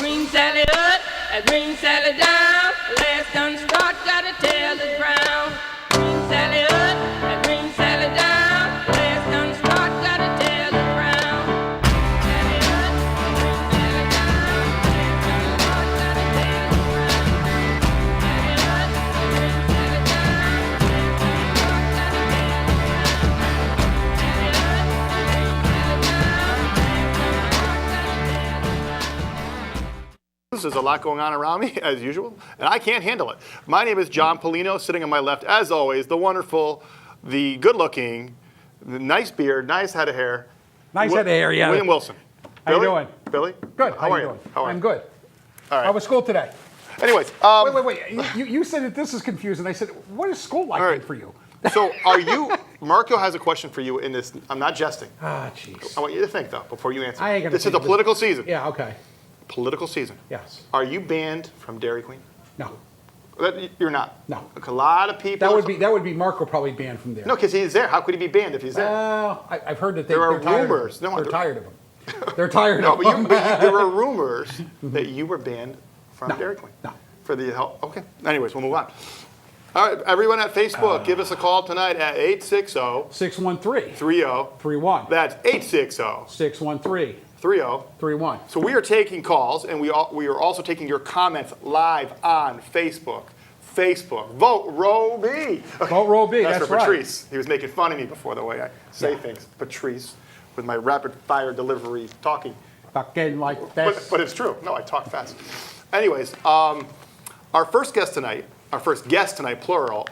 Green Sally up, a green Sally down. Last done start, gotta tell the ground. Green Sally up, a green Sally down. Last done start, gotta tell the ground. Sally up, a green Sally down. Last done start, gotta tell the ground. Sally up, a green Sally down. Last done start, gotta tell the ground. Sally up, a green Sally down. There's a lot going on around me, as usual, and I can't handle it. My name is J.Pulino, sitting on my left, as always, the wonderful, the good-looking, the nice beard, nice head of hair. Nice head of hair, yeah. William Wilson. How you Billy? doing? Billy? Good. How are you? doing? How are I'm you? good. All right. How was school today? Anyways. Wait. You said that this is confusing. I said, what is school like All right. for you? So are you, Marco has a question for you in this, I'm not jesting. Ah, jeez. I want you to think, though, before you answer. I ain't gonna This is think a of it. political season. Yeah, okay. Political season. Yes. Are you banned from Dairy Queen? No. You're not? No. Like a lot of people. That would be Marco probably banned from there. No, because he's there. How could he be banned if he's there? Well, I've heard that There are they're tired of rumors. him. No, They're tired of him. They're tired No, of but him. there were rumors that you were banned from No, Dairy Queen. no. For the help. Okay. Anyways, we'll move on. All right, everyone at Facebook, give us a call tonight at 860-30. 613-31. That's 860-30. 613-31. So we are taking calls, and we are also taking your comments live on Facebook. Vote Row B. Vote Row B, That's that's for right. Patrice. He was making fun of me before the way I say things. Patrice, with my rapid fire delivery talking. Fucking like this. But it's true. No, I talk fast. Anyways, our first guest tonight, plural,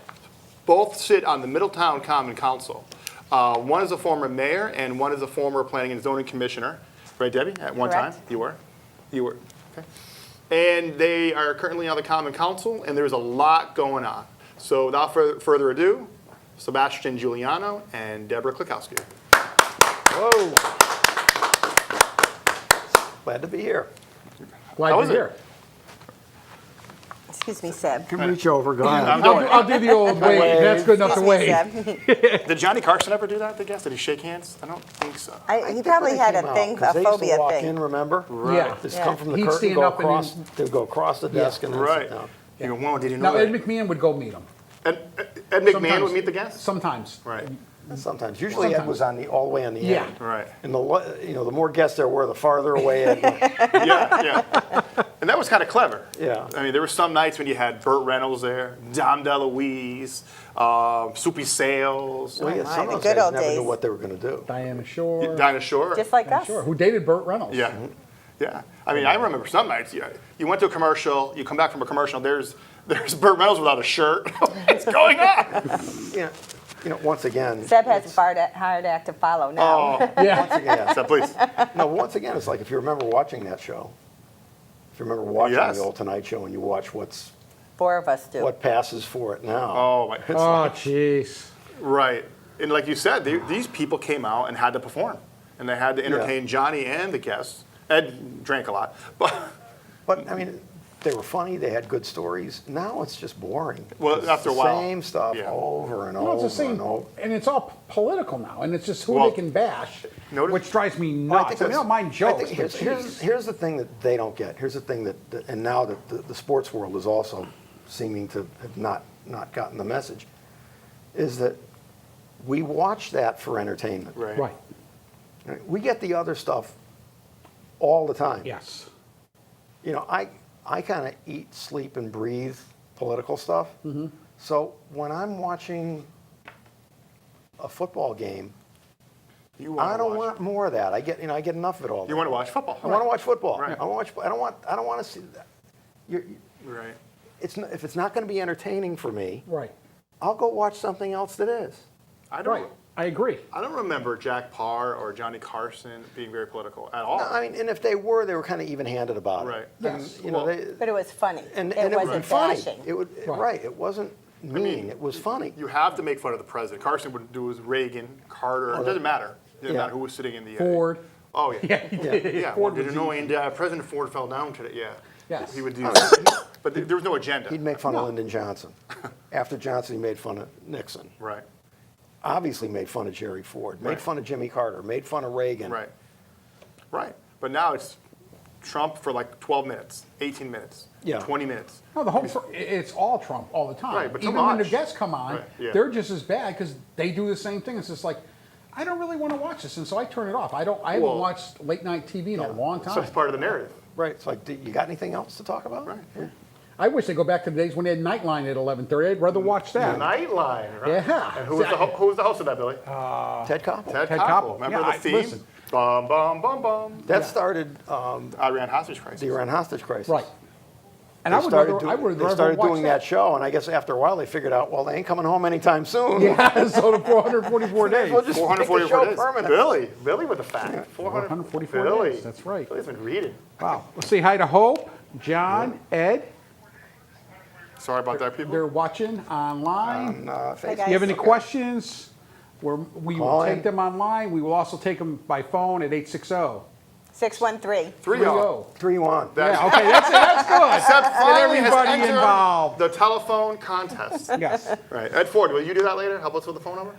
both sit on the Middletown Common Council. One is a former mayor, and one is a former planning and zoning commissioner. Right, Debbie? At one Correct. time, you were. Okay. And they are currently on the Common Council, and there's a lot going on. So without further ado, Sebastian Giuliano and Deborah Kleckowski. Whoa. Glad to be here. Glad How you're is it? here. Excuse me, Seb. Can reach over, go ahead. I'll do the old wave. That's good enough to wave. Did Johnny Carson ever do that, the guest? Did he shake hands? I don't think so. He probably had a thing, a phobia They used to walk thing. in, remember? Yeah. Just Yeah. come from the He'd curtain, stand go up and across, then- they'd go across the desk and then Right. sit down. You go, whoa, did you Now, know Ed that? McMahon would go meet him. Ed McMahon Sometimes. would meet the guests? Sometimes. Right, Sometimes. Usually Ed Sometimes. was all the way on the Yeah. end. right. And the more guests there were, the farther away Ed went. Yeah. And that was kind of clever. Yeah. I mean, there were some nights when you had Burt Reynolds there, Dom DeLuise, Soupy Sales, Well, yeah, my, some the of those good guys old never knew days. what they were going to do. Diana Shore. Dinah Shore. Just like us. Sure. Who dated Burt Reynolds? Yeah. Yeah. I mean, I remember some nights, you went to a commercial, you come back from a commercial, there's Burt Reynolds without a shirt. What's going on? Once again. Seb has a hard act to follow now. Yeah. Once again, So please. once again, it's like if you remember watching that show, if you remember watching Yes. the old Tonight Show and you watch 4 of us do. what passes for it now. Oh, my. Oh, jeez. Right. And like you said, these people came out and had to perform. And they had to entertain Johnny and the guests. Ed drank a lot. But I mean, they were funny. They had good stories. Now it's just boring. Well, It's after a the while. same stuff Yeah. over and No, over it's the same, and over. and it's all political now, and it's just who Well, they can bash, notice- which drives me I nuts. I, think don't mind I jokes, think but here's the thing that they don't get. Here's the thing that and now that the sports world is also seeming to have not gotten the message, is that we watch that for entertainment. Right. right, We get the other stuff all the time. yes. I kind of eat, sleep, and breathe political stuff. Mm-hmm. So when I'm watching a football game, You want I to don't watch. want more of that. I get enough of it all. You want to watch football. I want to watch football. Right. I don't want to see that. Right. If it's not going to be entertaining for me, Right, I'll go watch something else that is. I don't. right. I agree. I don't remember Jack Parr or Johnny Carson being very political at all. No, I mean, and if they were kind of even-handed about Right. it. Yes. And, Well, But it was funny. and it it wasn't was funny. bashing. It would Right. right. It wasn't mean. mean, it was funny. You have to make fun of the president. Carson would do his Reagan, Carter. It doesn't matter. It doesn't Yeah. matter who was sitting in the. Ford. Oh yeah. Yeah, he did. Yeah. Ford Did was you know and, President Ford fell down today? Yeah. Yes. He would do. But there was no agenda. He'd make fun No. of Lyndon Johnson. After Johnson, he made fun of Nixon. Right. Obviously made fun of Jerry Ford. Made Right. fun of Jimmy Carter. Made fun of Reagan. Right. Right. But now it's Trump for like 12 minutes, 18 minutes, Yeah. 20 minutes. No, it's all Trump all the time. Right, but too even when the much. guests come on, Right, yeah. they're just as bad because they do the same thing. It's just like, I don't really want to watch this, and so I turn it off. I haven't Well, watched late night TV in a long time. So it's part of the narrative. Right, it's like, you got anything else to talk about? Right. Yeah. I wish they go back to the days when they had Nightline at 11:30. I'd rather watch that. Nightline, right? Yeah. And who was the host of that, Billy? Ted Koppel. Ted Ted Koppel. Koppel. Remember Yeah, the theme? listen. Bum, bum, bum, bum. That started Iran hostage crisis. the Iran hostage crisis. Right. And I They would started, rather, I would they rather started watch doing that show, and I guess after a while they figured out, well, they ain't coming home anytime soon. Yeah, so the 444 days. We'll just make the 444 show days. permanent. Billy with the fact. 444 Billy. days, that's right. Billy's been reading. Wow. Let's say hi to Hope, John, Ed. Sorry about that, people. They're watching online. On Hey, Facebook. guys. If you have any questions, we will Call in. take them online. We will also take them by phone at 860. 613. 3-0. 3-1. Yeah, okay, that's good. Seb finally has everybody entered involved. the telephone contest. Yes. Right. Ed Ford, will you do that later? Help us with the phone number?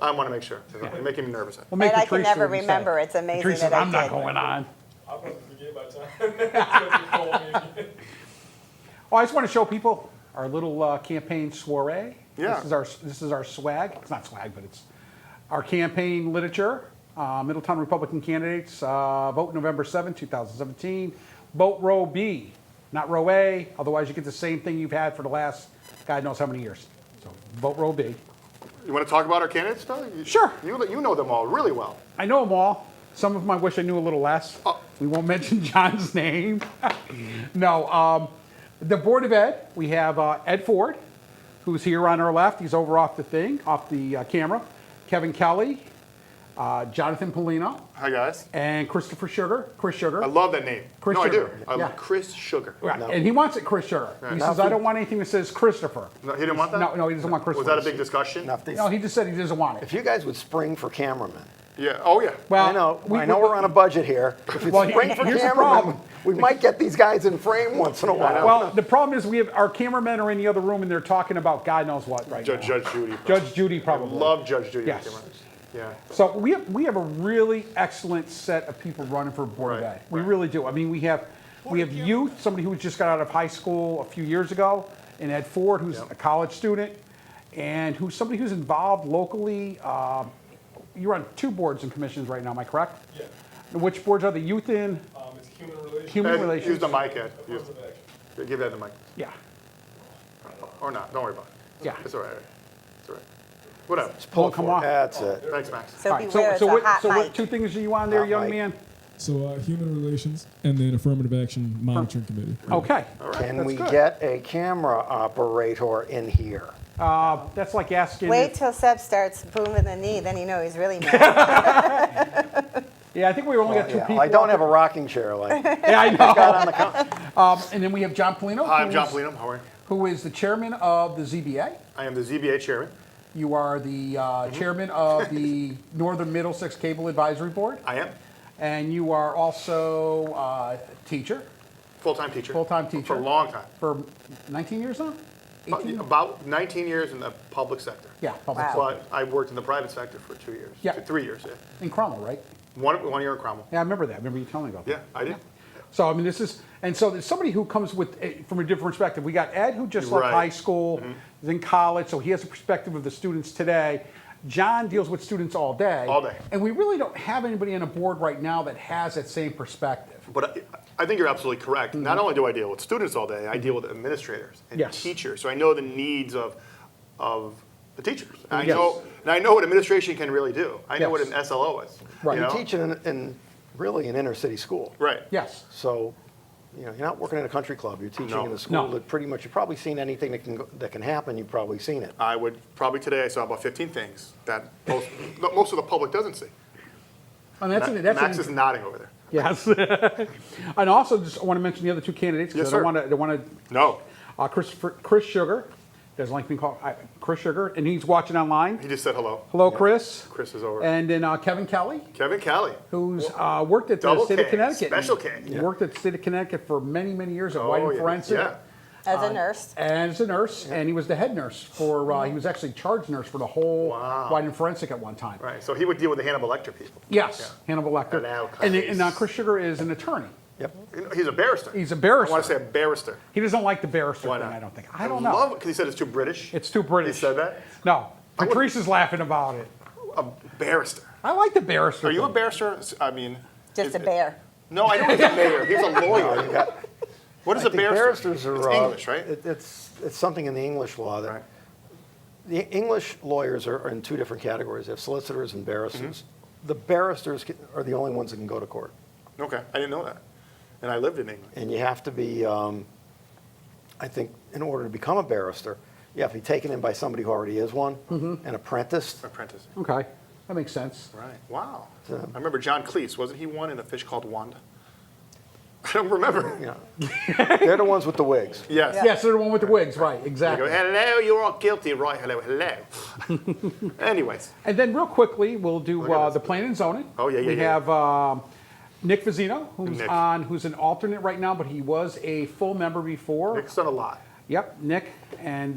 I want to make sure. You're making me nervous. We'll make And I can Patrice never do what he remember. said. It's amazing Patrice that says, I I'm not did. going on. I'll probably forget by the time. Oh, I just want to show people our little campaign soiree. Yeah. This is our swag. It's not swag, but it's our campaign literature. Middletown Republican candidates vote November 7, 2017. Vote row B, not row A. Otherwise, you get the same thing you've had for the last God knows how many years. So vote row B. You want to talk about our candidates, though? Sure. You know them all really well. I know them all. Some of them I wish I knew a little less. Oh. We won't mention John's name. No. The Board of Ed, we have Ed Ford, who's here on our left. He's over off the camera. Kevin Kelly, Jonathan Polino, Hi, guys. and Chris Sugar. I love that name. Chris no, Sugar. I do. Yeah. Chris Sugar. Right. No. And he wants it Chris Sugar. He Now, says, I don't want anything that says Christopher. No, he didn't want that? No, he doesn't want Christopher. Was that a big discussion? Now, if they- No, he just said he doesn't want it. if you guys would spring for cameramen. Yeah. Oh, yeah. Well, I know we're on a budget here. If you Well, spring for here's the cameramen, problem. we might get these guys in frame once in a while. Well, the problem is we have our cameramen are in the other room and they're talking about God knows what right now. Judge Judy. Judge Judy probably. Love Judge Judy. Yes. Yeah. So we have a really excellent set of people running for Board of Right, Ed. We really do. I mean, we have youth, somebody who just got out of high school a few years ago, and Ed Ford, who's a college student, and who's somebody who's involved locally. You're on 2 boards and commissions right now, am I correct? Yeah. And which boards are the youth in? It's human relations. Human Ed, relations. Use the mic, Ed. Affirmative action. Give Ed the mic. Yeah. Or not. Don't worry about it. Yeah. It's all right. It's all right. Whatever. Pull come for it. on. That's it. Thanks, Max. So All right, beware, it's a hot what mic. 2 things are you on there, Hot young mic. man? So human relations and then affirmative action monitoring committee. Okay. Can That's we good. get a camera operator in here? That's like asking. Wait till Seb starts booming the knee, then you know he's really mad. Yeah, I think we only got 2 Yeah, people. well, I don't have a rocking chair like Yeah, I know. got on the And then we have Jon Polino. Hi, I'm J. Pulino. How are you? Who is the chairman of the ZBA. I am the ZBA chairman. You are the chairman of the Northern Middlesex Cable Advisory Board. I am. And you are also a teacher Full-time teacher. Full-time teacher. For a long time. for 19 years now? 18? About 19 years in the public sector. Yeah, public Wow. sector. But I worked in the private sector for 2 years. Yeah. 3 years, yeah. In Cromwell, right? 1 year in Cromwell. Yeah, I remember that. I remember you telling me about that. Yeah, I did. So, I mean, so there's somebody who comes with, from a different perspective. We got Ed, who just left Right. high school, is in college, so he has a perspective of the students today. John deals with students all day. All day. And we really don't have anybody on a board right now that has that same perspective. But I think you're absolutely correct. Not only do I deal with students all day, I deal with administrators and Yes. teachers. So I know the needs of the teachers. And Yes. I know what administration can really do. I know what Yes. an SLO is. Right. You You know? teach in really an inner city school. Right. Yes. So, you're not working in a country club. You're teaching No. in a school No. that pretty much, you've probably seen anything that can happen, you've probably seen it. I would probably today I saw about 15 things that most of the public doesn't see. And that's Max is nodding over there. Yes. And also, just want to mention the other 2 candidates Yes, because sir. I don't want to. No, Chris Sugar doesn't like being called Chris Sugar, and he's watching online. he just said hello. Hello, Chris. Chris is over. And then Kevin Kelly, Kevin Kelly. who's worked at the Double state of K, Connecticut. Special K. He worked at the state of Connecticut for many, many years at Oh, White and yeah. Forensic. Yeah. As a nurse. And as a nurse, and he was the head nurse for, he was actually charge nurse for the whole Wow. White and Forensic at one time. Right. So he would deal with the Hannibal Lecter people. Yes, Hannibal Lecter. And now And Chris Sugar is an attorney. Yep. He's a barrister. He's a I barrister. want to say a barrister. He doesn't like the barrister Why thing, not? I don't think. I don't know. love it because he said it's too British. It's too British. He said that? No. Patrice is laughing about it. A barrister. I like the barrister Are you a thing. barrister? I mean. Just a bear. No, I know he's a mayor. He's a lawyer. What is I a think barrister? barristers are It's English, right? It's something in the English law that Right. the English lawyers are in two different categories. They have solicitors and barristers. Mm-hmm. The barristers are the only ones that can go to court, Okay, I didn't know that. And I lived in England. and you have to be. I think in order to become a barrister, you have to be taken in by somebody who already is one, and apprenticed. Apprentice. Okay, that makes sense. Right. Wow. So- I remember John Cleese. Wasn't he one in A Fish Called Wanda? I don't remember. You know, they're the ones with the wigs. Yes. Yes, they're the one with the wigs, right, You exactly. go, hello, you're all guilty. Right, hello, hello. Anyways. And then real quickly, we'll do Look at the this. planning and zoning. Oh, yeah, yeah, We yeah. have Nick Vizino, Nick. who's an alternate right now, but he was a full member before. Nick's done a lot. Yep, Nick. And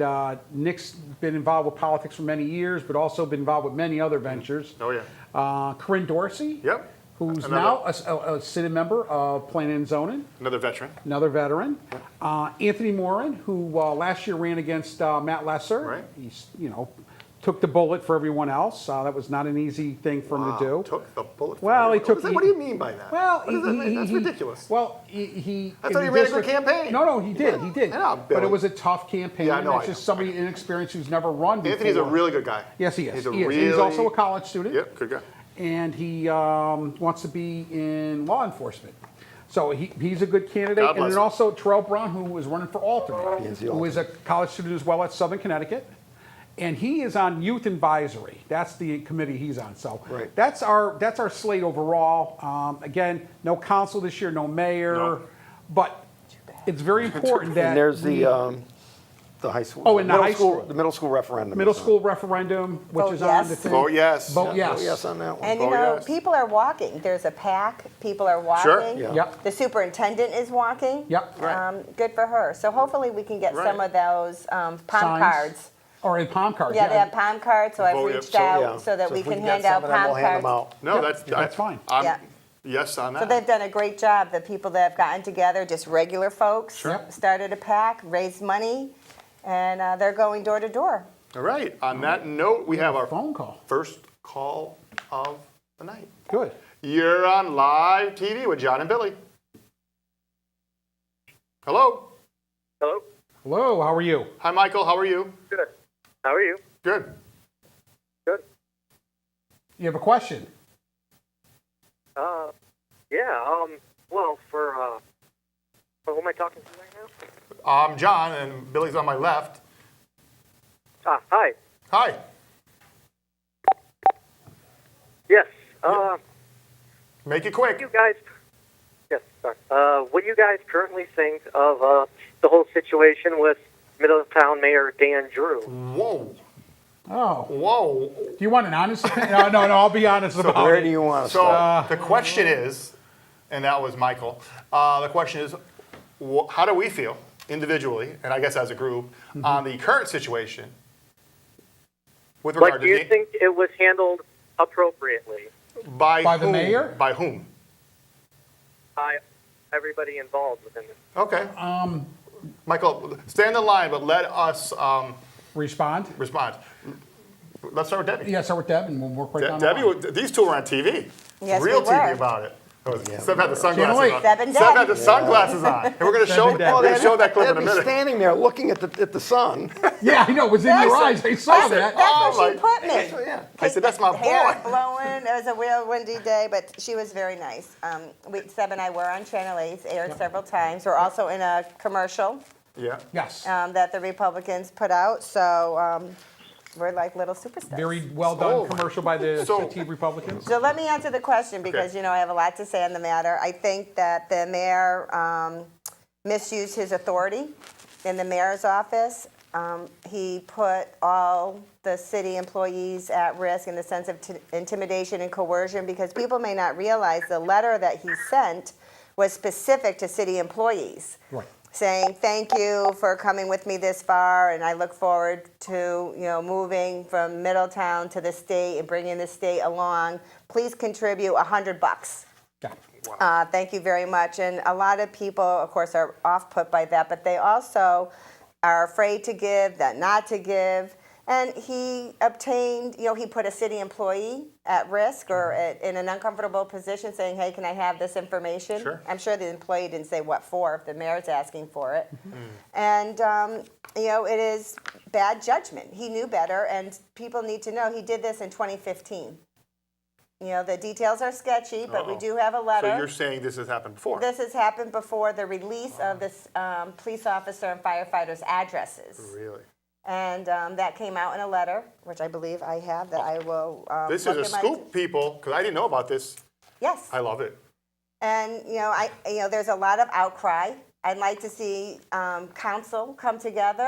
Nick's been involved with politics for many years, but also been involved with many other ventures. Oh, yeah. Corinne Dorsey, Yep. who's Another- now a sitting member of planning and zoning. Another veteran. Another veteran. Anthony Moran, who last year ran against Matt Lesser. Right. He's, took the bullet for everyone else. That was not an easy thing for him to do. Took the bullet. Well, he What took- is that? What do you mean by that? Well, What does that mean? That's ridiculous. Well, he. I in thought he the ran a good district- campaign. No, he did. He did. Yeah, but Billy. it was a tough campaign. Yeah, I know, That's I just know. somebody inexperienced who's never run before. Anthony's a really good guy. Yes, he is. He's a He is. really. And he's also a college student. Yep, good guy. And he wants to be in law enforcement. So he's a good candidate. God And bless then him. also Terrell Brown, who was running for alternate, He is the who is a college student as well at Southern Connecticut. And he is on youth advisory. That's the committee he's on. So Right. that's our slate overall. Again, no council this year, no mayor, No. but it's very important that And there's we- the high school. Oh, and the middle high school. The middle school referendum. middle is on. school referendum, which Vote is on yes. the thing. Vote yes. Vote yes. Vote yes on that one. And Oh, yes. people are walking. There's a pack. People are walking. Sure. Yeah. Yep. The superintendent is walking. Yep. Right. Good for her. So hopefully we can get Right. some of those palm Signs. cards. Or in palm cards. Yeah, they have palm cards, so I've Vote, reached so, out Yeah. so that So we if can get hand some out of them, palm we'll hand them cards. out. No, Yep, that's fine. I'm Yeah. yes on that. So they've done a great job. The people that have gotten together, just regular folks, Sure. started a pack, raised money, and they're going door to door. All right. On that note, we have our Phone call. first call of the night. Good. You're on live TV with John and Billy. Hello. Hello. Hello, how are you? Hi, Michael. How are you? Good. How are you? Good. Good. You have a question? Yeah. Well, for who am I talking to right now? I'm John, and Billy's on my left. Hi. Hi. Yes. Make it quick. You guys. Yes. Sorry. What do you guys currently think of the whole situation with Middletown Mayor Dan Drew? Whoa. Oh. Whoa. Do you want an honest opinion? No, I'll be honest about Where it. do you want to So start? the question is, and that was Michael, the question is, how do we feel individually, and I guess as a group, on the current situation with regard Like, to do you think it was handled appropriately by By the whom? mayor? By whom? by everybody involved within this? Okay. Michael, stay on the line, but let us Respond? respond. Let's start with Debbie. Yeah, start with Deb, and we'll work right down the Debbie, line. these two were on TV. Yes, Real we TV were. about it. Seb had the sunglasses wait. on. Seb and Seb Deb. had the sunglasses on. And we're going to show, and Deb. we're gonna show that clip in a They'd be minute. standing there looking at the sun. Yeah, I know, it was in your eyes. I saw said, that. That's Oh, where she my- put me. Yeah. I said, that's my Hair boy. blowing. It was a real windy day, but she was very nice. Seb and I were on Channel 8, aired several times. We're also in a commercial Yeah. Yes. that the Republicans put out. So we're like little superstars. Very well done Oh. commercial by the So- Sept Republicans. So let me answer the question because, Okay. I have a lot to say on the matter. I think that the mayor misused his authority in the mayor's office. He put all the city employees at risk in the sense of intimidation and coercion because people may not realize the letter that he sent was specific to city employees. Right. Saying thank you for coming with me this far, and I look forward to moving from Middletown to the state and bringing the state along. Please contribute $100. Got it. Thank you very much. And a lot of people, of course, are off-put by that, but they also are afraid to give, that not to give. And he obtained, he put a city employee at risk or in an uncomfortable position saying, hey, can I have this information? Sure. I'm sure the employee didn't say what for if the mayor's asking for it. And, it is bad judgment. He knew better, and people need to know he did this in 2015. The details are sketchy, but we do have a letter. So you're saying this has happened before? This has happened before the release of this police officer and firefighters' addresses. Really? And that came out in a letter, which I believe I have, that I will This look is a at my- scoop, people, because I didn't know about this. Yes. I love it. And, there's a lot of outcry. I'd like to see council come together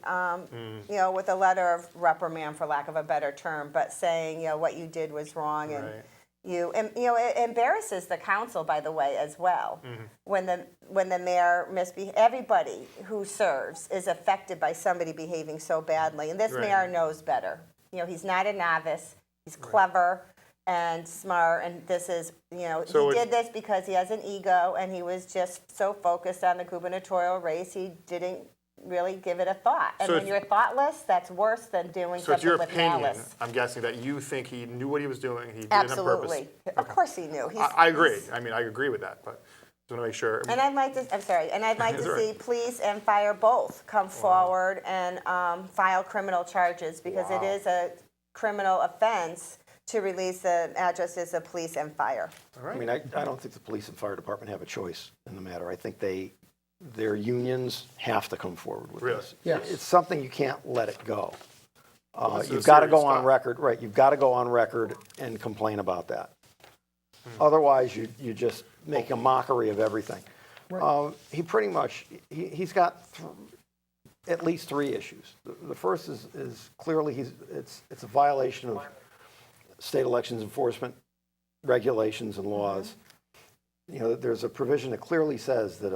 and, with a letter of reprimand, for lack of a better term, but saying, what you did was wrong. And Right. it embarrasses the council, by the way, as well. When the mayor everybody who serves is affected by somebody behaving so badly. And this Right. mayor knows better. He's not a novice. He's clever and smart, and this is, So he did this because he has an ego, and he was just so focused on the gubernatorial race, he didn't really give it a thought. And So when if- you're thoughtless, that's worse than doing So it's something your with opinion, malice. I'm guessing, that you think he knew what he was doing, he did it Absolutely. on purpose? Of course he knew. I agree. I mean, I agree with that, but just want to make sure. And I'd like to, I'm sorry, and I'd like That's to all see right. police and fire both come forward and file criminal charges, because it Wow. is a criminal offense to release the addresses of police and fire. All right. I mean, I don't think the police and fire department have a choice in the matter. I think their unions have to come forward with Really? this. Yes. It's something you can't let it go. this is You've a got to serious go on stuff. record, right, you've got to go on record and complain about that. Otherwise, you just make a mockery of everything. He pretty much, he's got at least three issues. The first is clearly it's a violation of state elections enforcement regulations and laws. There's a provision that clearly says that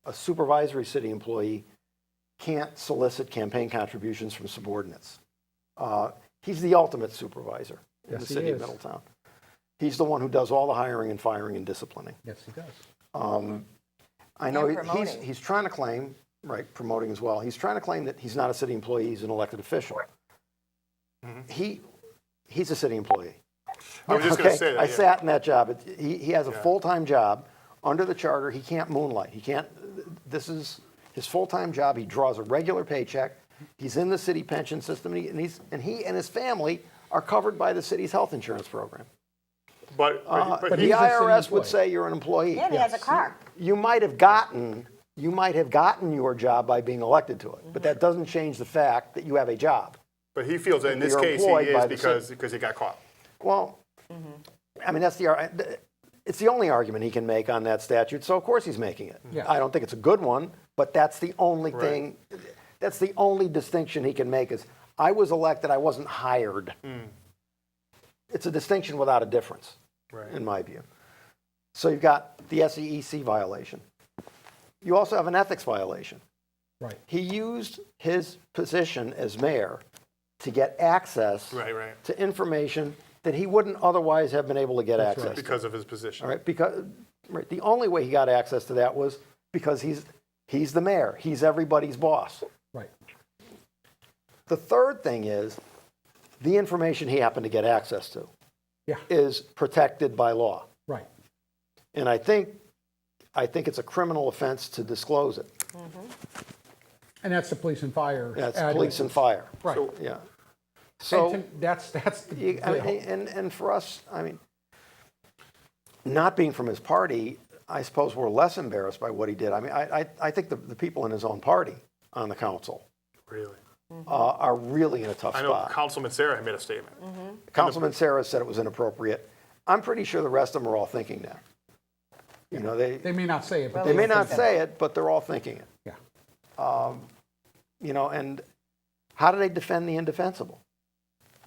a supervisory city employee can't solicit campaign contributions from subordinates. He's the ultimate supervisor in the Yes, he city of is. Middletown. He's the one who does all the hiring and firing and disciplining. Yes, he does. I know And promoting. he's trying to claim, right, promoting as well, he's trying to claim that he's not a city employee, he's an elected official. He's a city employee. I was just going to say that. I yeah. sat in that job. He has a full-time job. Under the charter, he can't moonlight. This is his full-time job. He draws a regular paycheck. He's in the city pension system, and he and his family are covered by the city's health insurance program. But But he, the he's a city IRS would employee. say you're an employee. And he has a car. You might have gotten your job by being elected to it, but that doesn't change the fact that you have a job. but he feels that in this You're case he employed by is the because he got caught. Well, I mean, it's the only argument he can make on that statute, so of course he's making it. Yeah. I don't think it's a good one, but that's the only Right. thing, that's the only distinction he can make is, I was elected, I wasn't hired. It's a distinction without a difference, Right. in my view. So you've got the SEEC violation. You also have an ethics violation. Right. He used his position as mayor to get access Right. to information that he wouldn't otherwise have been able to get That's access right. to. Because of his position. All right, because the only way he got access to that was because he's the mayor. He's everybody's boss. Right. The third thing is the information he happened to get access to Yeah. is protected by law. Right. And I think it's a criminal offense to disclose it. And that's the police and fire. That's address. police and fire. Right. Yeah. And So. that's the I mean, and for us, I mean, not being from his party, I suppose we're less embarrassed by what he did. I mean, I think the people in his own party on the council Really. are really in a tough I know spot. Councilman Sarah had made a statement. Councilman Sarah said it was inappropriate. I'm pretty sure the rest of them are all thinking that. They may not say it, but They may they'll not think say it, but they're all thinking it. Yeah. And how do they defend the indefensible?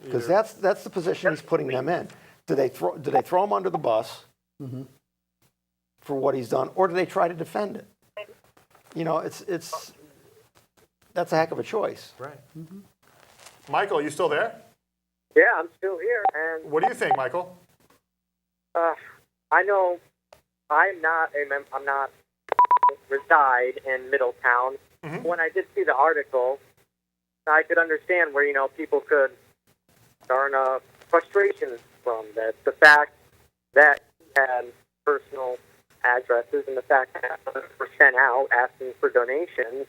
Because that's the position he's putting them in. Do they throw him under the bus for what he's done, or do they try to defend it? That's a heck of a choice. Right. Michael, are you still there? Yeah, I'm still here, and What do you think, Michael? I know I'm not reside in Middletown. When I did see the article, I could understand where, people could garner frustration from that. The fact that he had personal addresses and the fact that others were sent out asking for donations.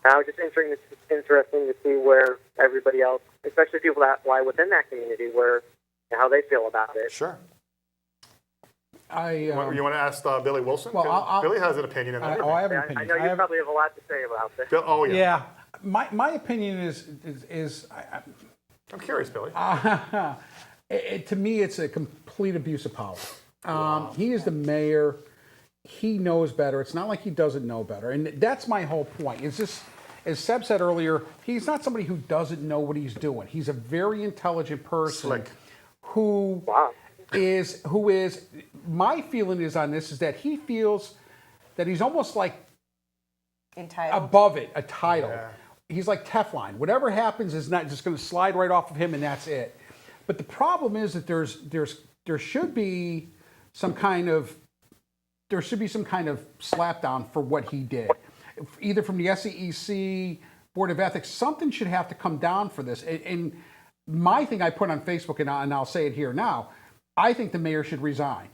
Now, it's just interesting to see where everybody else, especially people that lie within that community, how they feel about it. Sure. I, You want to ask Billy Wilson? Well, I'll- Billy has an opinion on everything. I have an I opinion. know you I have- probably have a lot to say about this. Oh, yeah. Yeah, my opinion is I'm curious, Billy. to me, it's a complete abuse of power. He is the mayor. He knows better. It's not like he doesn't know better. And that's my whole point. It's just, as Seb said earlier, he's not somebody who doesn't know what he's doing. He's a very intelligent person Slick. who Wow. is, my feeling is on this is that he feels that he's almost like Entitled. above it, a title. Yeah. He's like Teflon. Whatever happens is not just going to slide right off of him, and that's it. But the problem is that there should be some kind of slapdown for what he did, either from the SEC, Board of Ethics. Something should have to come down for this. And my thing I put on Facebook, and I'll say it here now, I think the mayor should resign.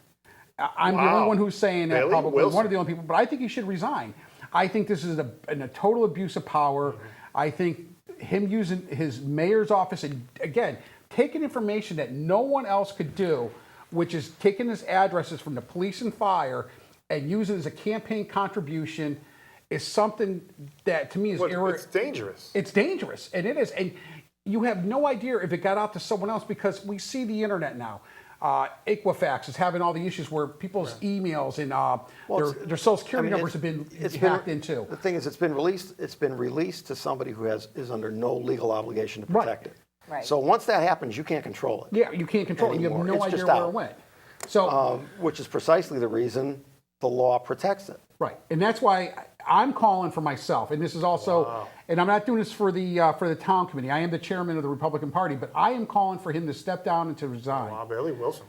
I'm the only one who's saying that, Billy probably Wilson. one of the only people, but I think he should resign. I think this is a total abuse of power. I think him using his mayor's office and, again, taking information that no one else could do, which is taking his addresses from the police and fire and use it as a campaign contribution, is something that to me is It's dangerous. It's dangerous, and it is. And you have no idea if it got out to someone else, because we see the internet now. Equifax is having all the issues where people's emails and their social security numbers have been hacked into. The thing is, it's been released to somebody who is under no legal obligation to protect it. Right. So once that happens, you can't control it. Yeah, you can't control it. You have Anymore. no It's idea just where out. it went. So Which is precisely the reason the law protects it. right, and that's why I'm calling for myself. And this is also, and I'm not doing this for the town committee. I am the chairman of the Republican Party, but I am calling for him to step down and to resign. Wow, Billy Wilson.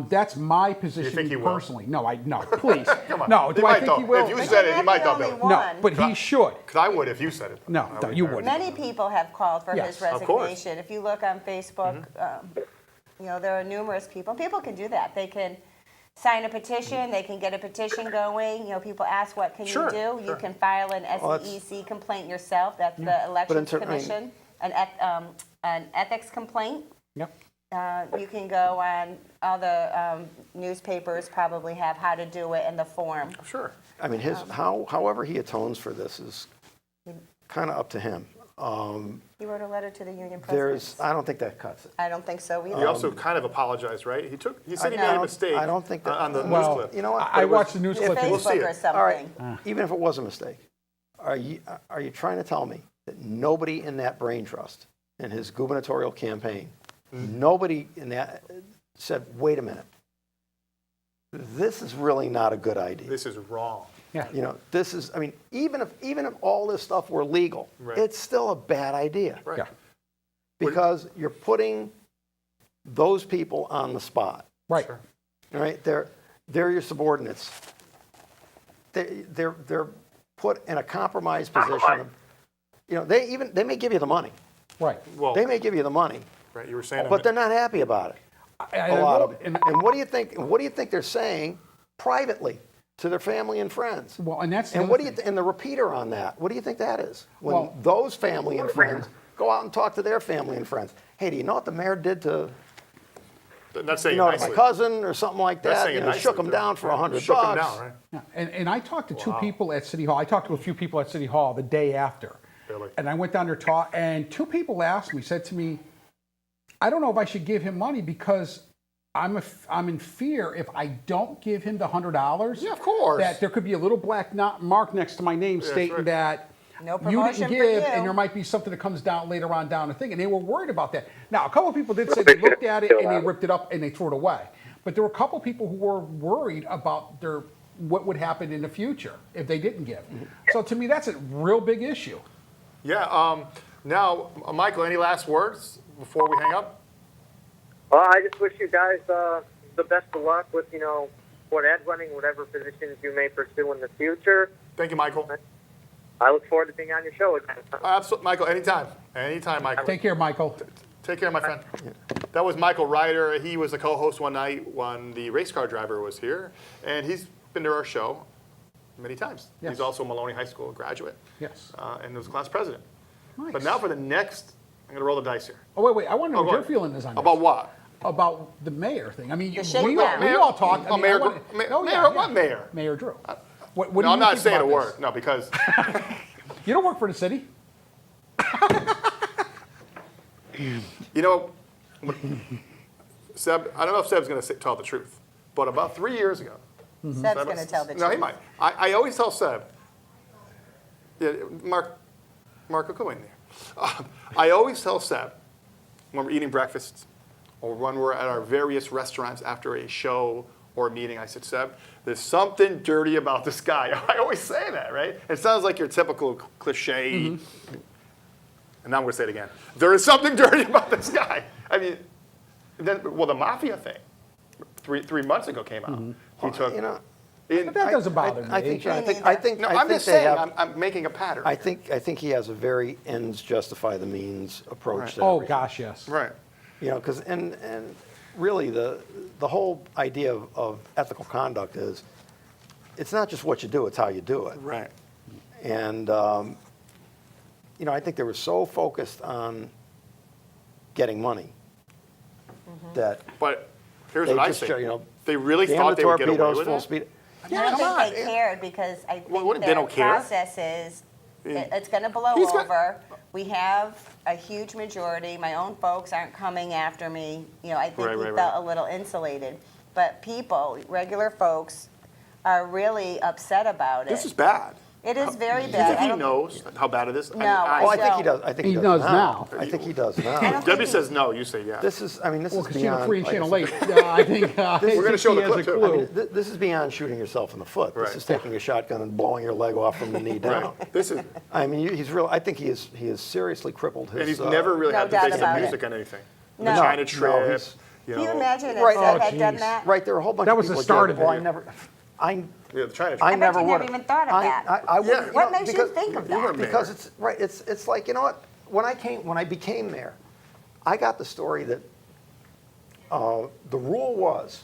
That's my position think he will? personally. No, please. Come on. No, He do I might think though. he will? If you But said you're it, he not might the though, only Billy. one. No, but he should. Because I would if you said it. No, you wouldn't. Many people have called for Yes, his of course. resignation. If you look on Facebook, there are numerous people. People can do that. They can sign a petition. They can get a petition going. People ask, what can Sure, you do? sure. You can file an SEC complaint yourself. That's the Elections Commission. An ethics complaint. Yep. You can go on, all the newspapers probably have how to do it in the form. Sure. I mean, however he atones for this is kind of up to him. He wrote a letter to the union president. I don't think that cuts it. I don't think so either. He also kind of apologized, right? He said he made a mistake. I don't think that- on the news Well, clip. You know what? I watched the news clip. We'll see Facebook it. or something. All right, even if it was a mistake, are you trying to tell me that nobody in that brain trust in his gubernatorial campaign, nobody in that said, wait a minute, this is really not a good idea. This is wrong. Yeah. This is, I mean, even if all this stuff were legal, Right. it's still a bad idea. Right. Yeah. Because you're putting those people on the spot. Right. Sure. All right, they're your subordinates. They're put in a compromised position. They may give you the money. Right. Well, They may give you the money, right, you were saying but they're not happy about it. A lot of them. And what do you think? What do you think they're saying privately to their family and friends? Well, and that's the And other what do you thing. and the repeater on that? What do you think that is? When Well- those family and friends go out and talk to their family and friends. Hey, do you know what the mayor did to not saying to nicely. my cousin or something like That's that? saying it nicely, Shook him too. down for $100. Shook him down, right? Yeah, and I talked to two people at City Hall. I talked to a few people at City Hall the day after. Really? And I went down there talk, and two people said to me, I don't know if I should give him money because I'm in fear if I don't give him the $100. Yeah, of course. That there could be a little black mark next to my name stating right. that No you promotion didn't for give, you. and there might be something that comes down later on down the thing. And they were worried about that. Now, a couple of people did say they looked at it and they ripped it up and they threw it away. But there were a couple of people who were worried about what would happen in the future if they didn't give. So to me, that's a real big issue. Yeah. Now, Michael, any last words before we hang up? Well, I just wish you guys the best of luck with, support Ed running whatever positions you may pursue in the future. Thank you, Michael. I look forward to being on your show again. Absolutely, Michael, anytime. Anytime, Michael. Take care, Michael. Take care, my friend. That was Michael Ryder. He was the co-host one night when the race car driver was here, and he's been to our show many times. Yes. He's also a Maloney High School graduate. Yes. And was class president. Nice. But now for the next, I'm going to roll the dice here. Oh, wait, I want to know Oh, what go your ahead. feeling is on this. About what? About the mayor thing. I mean, The we shakedown. all talked. Oh, Mayor what mayor? Mayor Drew. What do No, you I'm not think saying a about word. this? No, because You don't work for the city. you know, Seb. I don't know if Seb's going to tell the truth, but about 3 years ago, Seb's going to tell the truth. No, he might. I always tell Seb. Yeah, Mark will go in there. I always tell Seb when we're eating breakfast or when we're at our various restaurants after a show or a meeting, I said, Seb, there's something dirty about this guy. I always say that, right? It sounds like your typical cliche. And now I'm going to say it again. There is something dirty about this guy. I mean, the mafia thing, three months ago came out. He took. You know, But that doesn't bother me. I think No, I I'm think just they saying. have. I'm making a pattern. I think he has a very ends justify the means approach. to Oh, everything. gosh, yes. Right. You know, because and really the whole idea of ethical conduct is it's not just what you do, it's how you do it. Right. And you know, I think they were so focused on getting money that But here's they what I just, say. you know, They really damn thought the they would get away torpedoes, with full it. speed. I don't come think they on. cared because I Well, think what, they their don't care? process is, it's going to blow He's got- over. We have a huge majority. My own folks aren't coming after me. You know, I think Right, he right, felt right. a little insulated. But people, regular folks, are really upset about it. This is bad. It is very Do you bad. think I he don't- knows how bad it is? No, Well, I think he don't. does. I think He he knows does now. I think he does I now. don't Debbie think says no. You say yes. This is, I mean, this Well, is because Channel beyond. 3 and like I Channel said, 8, I think We're gonna show the he has clip, a too. I mean, clue. this is beyond shooting yourself in the foot. Right. This is taking a shotgun and blowing your leg off from the knee down. This is, I mean, he's real. I think he is seriously crippled his. and he's never really No had to doubt base the about music it. on anything. No. The China No, trip. he's- You Can you know, imagine if Right. Seb Oh, had done geez. that? Right, there are a whole bunch That of was the people start did. of Well, it. I never. Yeah, the China trip. I bet never you would never even thought of that. I wouldn't. Yeah. What makes you think of that? Because it's right. It's like, you know what? When I became mayor, I got the story that the rule was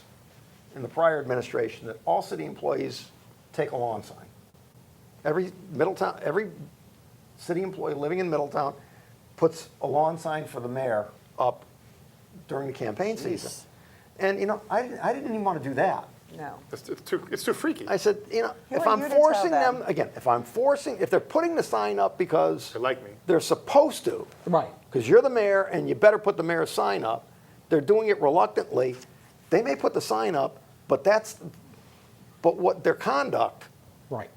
in the prior administration that all city employees take a lawn sign. Every city employee living in Middletown puts a lawn sign for the mayor up during the campaign season. And you know, I didn't even want to do that. No. It's too freaky. I said, you know, Who if are I'm you to tell forcing them? them, again, if they're putting the sign up because They like me. they're supposed to, Right. because you're the mayor and you better put the mayor's sign up, they're doing it reluctantly, they may put the sign up, but what their conduct, Right.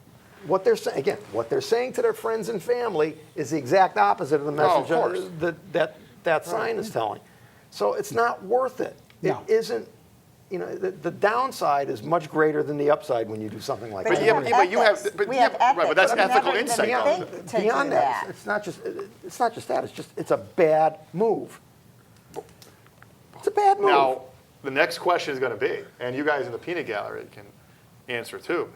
what they're saying, again, what they're saying to their friends and family is the exact opposite of the Oh, message of course. that sign is telling. So it's not worth it. No. It isn't, you know, the downside is much greater than the upside when you do something like But that. you have but you have- ethics. but We yeah, have right, ethics. but that's We never ethical even insight, think though. to do Beyond that, that. it's not just that. It's a bad move. It's a bad move. Now, the next question is going to be, and you guys in the peanut gallery can answer too,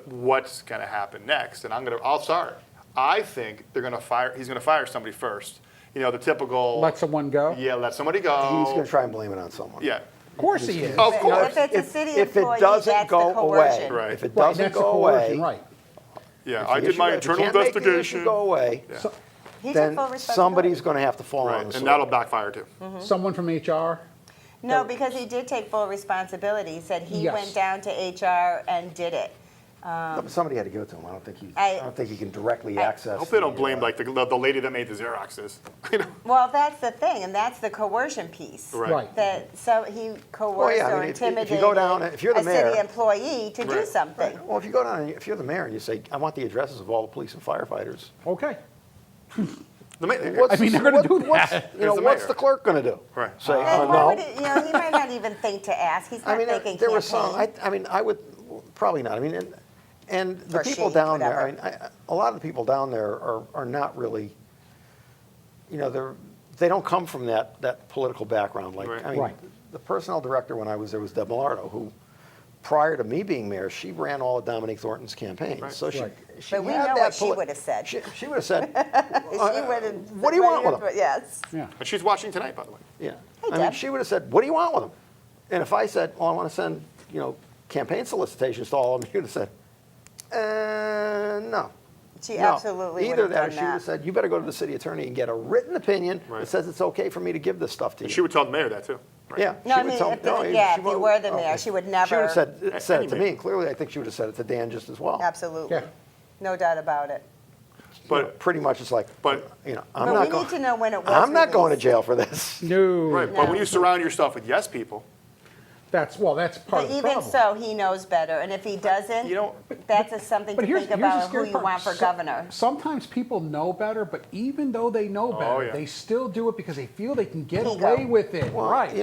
what's going to happen next? And I'll start. I think he's going to fire somebody first. You know, the typical. Let someone go? Yeah, let somebody go. He's going to try and blame it on someone. Yeah. Of course he is. Of If course. it's a city If employee, it doesn't that's go the away, coercion. Right. if it Right, doesn't that's the go coercion, away, right. Yeah, if I the did my issue- if you internal can't make the issue investigation. go away, Yeah. So, He took then full responsibility. somebody's going to have to fall Right, on the and sword. that'll backfire too. someone from HR? No, because he did take full responsibility. He said he Yes. went down to HR and did it. No, but somebody had to give it to him. I I- don't think he can directly I- access. I hope they don't the, blame like the lady that made the Xeroxes. You know? Well, that's the thing, and that's the coercion piece. Right. Right. That so he coerced Well, yeah, I or mean, if you intimidated go down- if you're the a city mayor- employee to do Right. something. Well, if you go down, and if you're the mayor and you say, "I want the addresses of all the police and firefighters," Okay. what's I mean, they're gonna do what's- that. You know, Here's the what's mayor. the clerk going to do? Right. Say, And why no. would he, he might not even think to ask. He's not I mean, thinking there were campaign. some. I mean, I would probably not. I mean, and the Or people she, down there. whatever. I mean, a lot of the people down there are not really. You know, they don't come from that political background. Like, Right. I mean, Right. the personnel director when I was there was Deb Millardo, who prior to me being mayor, she ran all of Dominique Thornton's campaigns. So she But we had know that what she would have said. She would have said, She would've- what do you want with them? Yes. Yeah. And she's watching tonight, by the way. Yeah. Hey, I mean, Deb. she would have said, what do you want with them? And if I said, oh, I want to send, campaign solicitations to all of them, she would have said, no. She No. absolutely would Either have that or done she would have that. said, you better go to the city attorney and get a written opinion Right. that says it's okay for me to give this stuff to you. And she would tell the mayor that too. Right? Yeah. No, she I would mean, tell- if no, you- she yeah, if you would- were the mayor, okay. she would She would never, have said it to Any me, and clearly I think she would have said it to Dan just as well. absolutely. Yeah. No doubt about it. But Pretty much it's like, But- I'm But not we going. need to know when it was I'm not going to released. jail for this. No. right, but when you surround yourself with yes people, That's part But of the even problem. so, he knows better, and if he doesn't, you know, that's something to But here's think the about who scary you part. want for governor. Sometimes people know better, but even though they know better, yeah. they still do it because they feel they can get Ego. away with it. Well, right.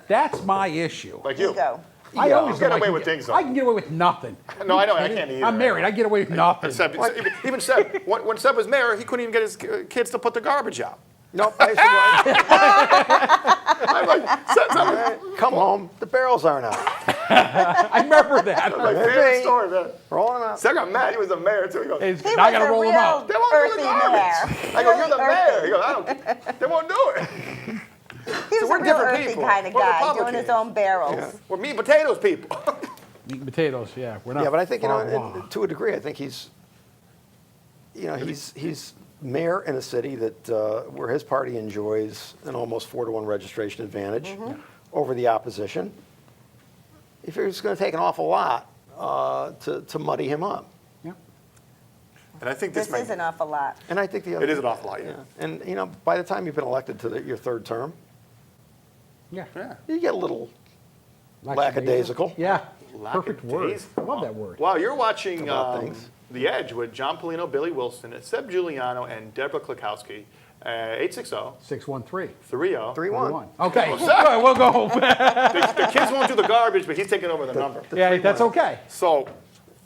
That's my issue. like you. Ego. I always You get know away I can with things, though. I can get away with nothing. No, I know, I can't either. I'm married. I get away with nothing. Seb, even Seb, when Seb was mayor, he couldn't even get his kids to put the garbage out. Nope. I used to I'm like, Seb, come home, the barrels aren't out. I remember that. my favorite story, man. Roll them out. Seb got mad. He was the mayor too. He goes, It's- He now I was gotta a roll them out. they won't do earthy the garbage. mayor. I go, you're the Really mayor. earthy. He goes, I don't. They won't do it. He was we're a real different earthy people. kind of We're guy, doing Republicans. his own barrels. We're meat and potatoes people. Meat and potatoes, yeah. We're not Yeah, but I think, far along. to a degree, I think he's mayor in a city that, where his party enjoys an almost 4-to-1 registration advantage Mm-hmm. over the opposition. He figures it's going to take an awful lot to muddy him up. Yeah. And I think This is an awful lot. And I think the other. It is an awful lot, yeah. And, by the time you've been elected to your third term, Yeah. Yeah. you get a little lackadaisical. Yeah. Perfect word. Lackadaisical. I love that word. Wow, you're watching About things. The Edge with J.Pulino, W.Wilson, Seb Giuliano, and Deborah Kleckowski. 860-30. 613. 3-1. 31. Okay. What's All that? right, we'll go. The kids won't do the garbage, but he's taking over the number. Yeah, that's okay. So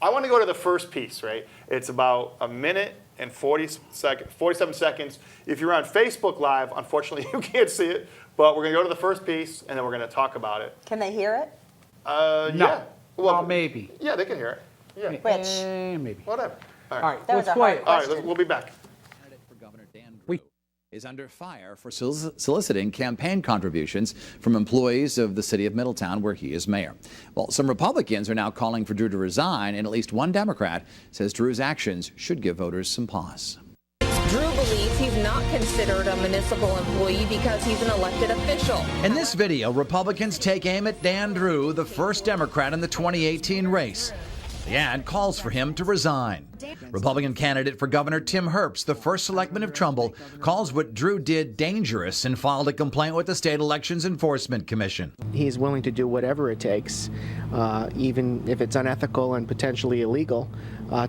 I want to go to the first piece, right? It's about a minute and 47 seconds. If you're on Facebook Live, unfortunately, you can't see it, but we're going to go to the first piece, and then we're going to talk about it. Can they hear it? No. Yeah. Well, maybe. Yeah, they can hear it. Yeah, Which? Maybe. whatever. All All right. right, That was let's a play hard it. All right, we'll be back. Candidate for Governor Dan Drew is under fire for soliciting campaign contributions from employees of the city of Middletown, where he is mayor. Well, some Republicans are now calling for Drew to resign, and at least one Democrat says Drew's actions should give voters some pause. Drew believes he's not considered a municipal employee because he's an elected official. In this video, Republicans take aim at Dan Drew, the first Democrat in the 2018 race. The ad calls for him to resign. Republican candidate for governor Tim Herbst, the first selectman of Trumbull, calls what Drew did dangerous and filed a complaint with the State Elections Enforcement Commission. He's willing to do whatever it takes, even if it's unethical and potentially illegal,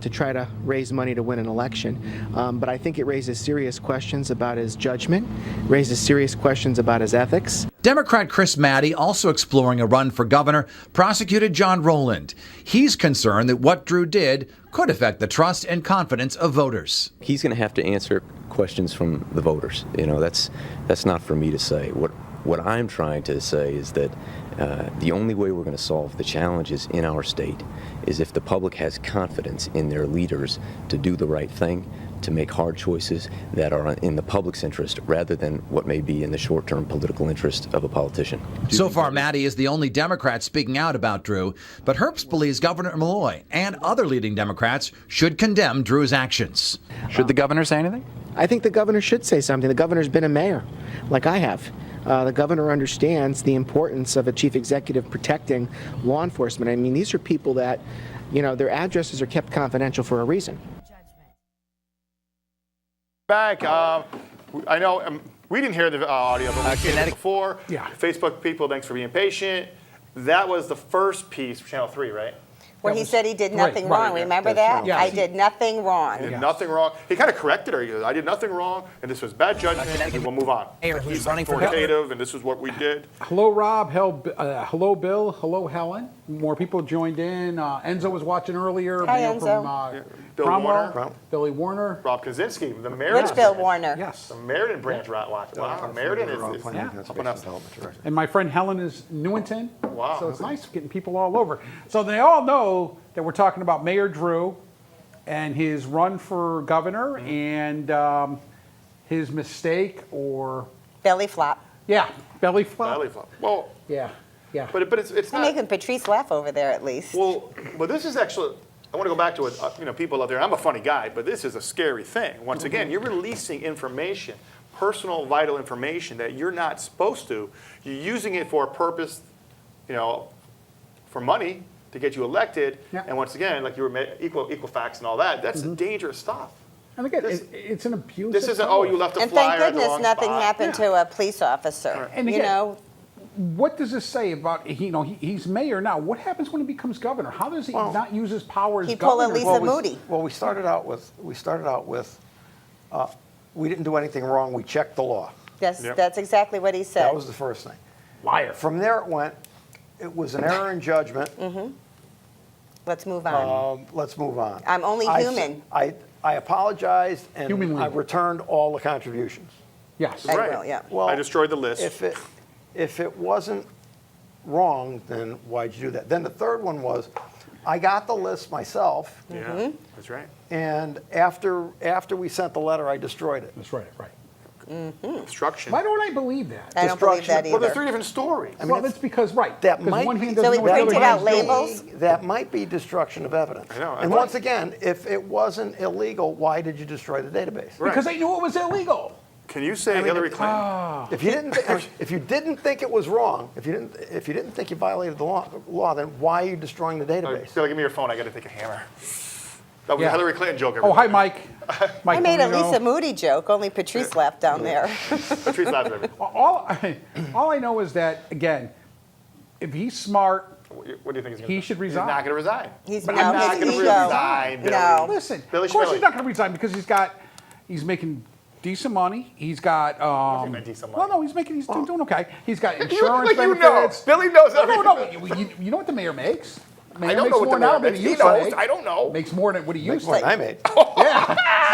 to try to raise money to win an election. But I think it raises serious questions about his judgment, raises serious questions about his ethics. Democrat Chris Maddy, also exploring a run for governor, prosecuted John Rowland. He's concerned that what Drew did could affect the trust and confidence of voters. He's going to have to answer questions from the voters. That's not for me to say. What I'm trying to say is that the only way we're going to solve the challenges in our state is if the public has confidence in their leaders to do the right thing, to make hard choices that are in the public's interest rather than what may be in the short-term political interest of a politician. So far, Maddy is the only Democrat speaking out about Drew, but Herbst believes Governor Malloy and other leading Democrats should condemn Drew's actions. Should the governor say anything? I think the governor should say something. The governor's been a mayor, like I have. The governor understands the importance of a chief executive protecting law enforcement. I mean, these are people that, their addresses are kept confidential for a reason. Back. I know we didn't hear the audio, but we've seen it before. Yeah. Facebook people, thanks for being patient. That was the first piece for Channel 3, right? Where he said he did nothing wrong. Right, yeah. Remember That's that? Yes. I did nothing wrong. He did nothing wrong. He kind of corrected her. He goes, I did nothing wrong, and this was bad judgment, and we'll move on. He's running for authoritative, and this is what we did. Hello, Rob. Hello, Bill. Hello, Helen. More people joined in. Enzo was watching earlier. Hi, Mail Enzo. From Bill Cromwell, Warner, Billy Warner. Rob Kaczynski, the Meriden. Which Bill Warner? Yes. The Meriden branch rat watch. Wow, Meriden is Planning, yeah. Conservation, up. Development Director. And my friend Helen is Newington. Wow. So it's nice getting people all over. So they all know that we're talking about Mayor Drew and his run for governor and his mistake or, Belly flop. yeah, belly flop. Belly flop. Well, Yeah, yeah. but it's I'm not. making Patrice laugh over there at least. Well, this is actually. I want to go back to it. People out there. I'm a funny guy, but this is a scary thing. Once again, you're releasing information, personal, vital information that you're not supposed to. You're using it for a purpose, for money to get you elected. Yeah. And once again, like you were equal facts and all that. That's dangerous stuff. And again, This- it's an abuse. This of isn't. power. Oh, you left a And flyer thank at the goodness wrong nothing spot. happened to a police officer. And You again, know, What does this say about, he's mayor now. What happens when he becomes governor? How does he not use his power as He pull a governor? Lisa Moody. Well, we started out with we didn't do anything wrong. We checked the law. Yep. That's exactly what he said. That was the first thing. Liar. From there it went. It was an error in judgment. Let's move on. Let's move on. I'm only human. I apologized and Humanly. I returned all the contributions. Yes. I Right. will, yeah. Well, I destroyed the list. If it wasn't wrong, then why'd you do that? Then the third one was, I got the list myself, Yeah, that's right. and after we sent the letter, I destroyed it. That's right, right. Obstruction. Why don't I believe that? I don't believe that Destruction. Well, there's either. three different stories. Well, that's because, right. That 'cause might one be- hand So doesn't he know what the other printed hand's out doing. labels? That might be destruction of evidence. I know, And right. once again, if it wasn't illegal, why did you destroy the database? Right. Because they knew it was illegal. Can you say Hillary Clinton? If you didn't think it was wrong, if you didn't think you violated the law, then why are you destroying the database? Phil, give me your phone. I got to take a hammer. That was Yeah. a Hillary Clinton joke. Oh, hi, everybody. Mike. Mike I made a Polino. Lisa Moody joke, only Patrice laughed down there. Patrice laughs at everything. All I know is that, again, if he's smart, What do you think he's going to do? He should resign. He's not going to resign. He's But no, I'm his not gonna ego. resign, Billy. No. listen, Billy of course Schmilly. he's not going to resign because he's making decent money. He's got, he make decent money? well, no, he's doing okay. He's got You, insurance like you know. benefits. Billy knows No, everything. you know what the mayor makes? Mayor don't makes know what more the mayor now than makes. he He used to knows. make. I don't know. Makes more than what he used More to. than I made.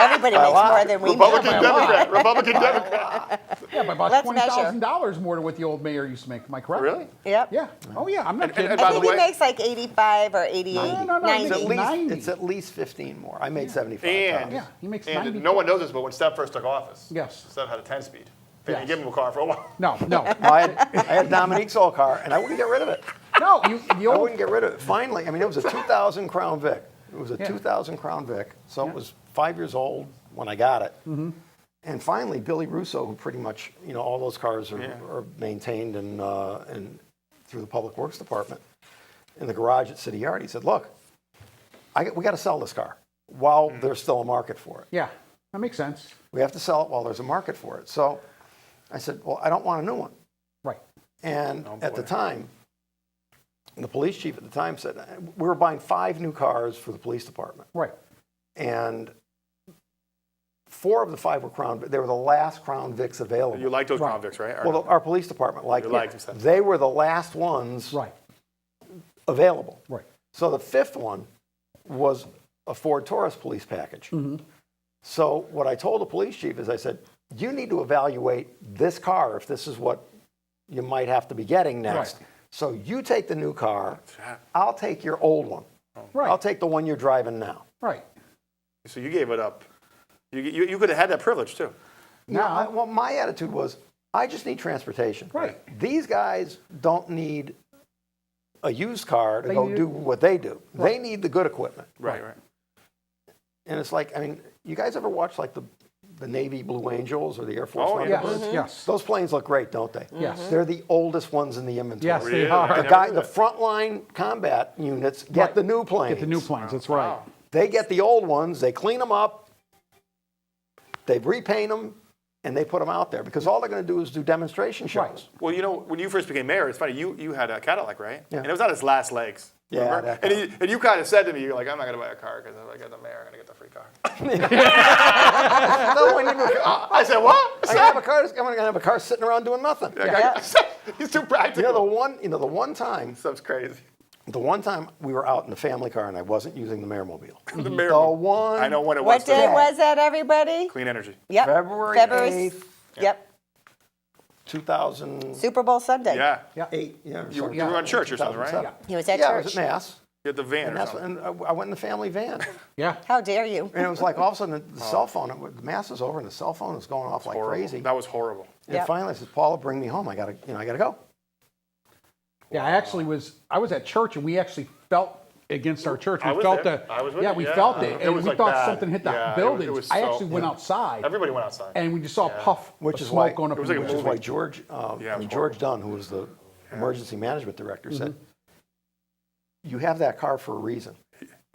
Everybody By a makes lot. more than we Republican make. Democrat. Republican Democrat. Yeah, by about Let's measure. $20,000 more than what the old mayor used to make. Am I correct? Really? Yep. Yeah. Oh, yeah. I'm not kidding. and I by think the he way- makes like 85 or 88, No, no, no, It's 90. at 90. it's at least 15 more. I made 75. And, Yeah, he makes and 90. no one knows this, but when Sept first took office, Yes. Sept had a 10-speed. They didn't Yes. give him a car for a while. No, no. I had Dominique's old car, and I wouldn't get rid of it. No, the I old wouldn't get rid of it. Finally, I mean, it was a 2000 Crown Vic. It was a Yeah. 2000 Crown Vic, so it was 5 years old when I got it. And finally, Billy Russo, who pretty much, all those cars are maintained and through the Public Works Department in the garage at City Yard, he said, "Look, we got to sell this car while there's still a market for it. Yeah, that makes sense. We have to sell it while there's a market for it." So I said, "Well, I don't want a new one." Right. And Oh, at the boy. time, the police chief at the time said, we were buying 5 new cars for the police department. Right. And 4 of the 5 were Crown Vic. They were the last Crown Vics available. You like those Right. convicts, right? Or Well, no? our police department liked You them. liked them. They were the last ones Right. available. Right. So the 5th one was a Ford Taurus police package. So what I told the police chief is I said, you need to evaluate this car if this is what you might have to be getting next. Right. So you take the new car, I'll take your old one. Right. I'll take the one you're driving now. Right. So you gave it up. You could have had that privilege, too. Now, Well, my attitude was, I just need transportation. Right. These guys don't need a used car to They go need- do what they do. Right. They need the good equipment. Right, right. And it's like, I mean, you guys ever watch like the Navy Blue Angels or the Air Force Oh, Thunderbirds? yeah. yes, yes. Those planes look great, don't they? Yes. They're the oldest ones in the inventory. Yes, they Really? are. I The never knew the that. frontline combat units get Right. the new planes. Get the new planes, that's right. Wow. They get the old ones, they clean them up, they repaint them, and they put them out there because all they're going to do is do demonstration shows. Right. Well, when you first became mayor, it's funny, you had a Cadillac, right? Yeah. And it was on its last legs. Yeah, remember? that And you kind of said to me, you're like, I'm not going to buy a car because if I get the mayor, I'm going to get the free car. No, I never- I said, what? I'm going to have a car sitting around doing nothing. He's too practical. The one time, Stuff's crazy. The one time we were out in the family car and I wasn't using the mayormobile. The The mayor. one. I know when it What was. day too. was that, everybody? Clean energy. Yep. February February 8th, Yep. 2008. Super Bowl Sunday. Yeah. Yeah. You were on church or something, right? 2007. He was at Yeah, I church. was at Mass. You had the van And, or that's, something. and I went in the family van. Yeah. How dare you? And it was like all of a sudden the cell phone, the Mass was over and the cell phone was going off like Horrible. crazy. That was horrible. And Yep. finally I said, Paula, bring me home. I gotta go. Yeah, I was at church and we actually felt against our church. We I was felt there. I was with yeah, you, we yeah. felt it. It And was, we like, thought bad. something hit the Yeah, it buildings. was I so- actually went outside Everybody went outside. and we just saw a puff Which of is smoke why, going up. It was like a in the which is air. why George, George Dunn, who was the emergency management director, said, "You have that car for a reason."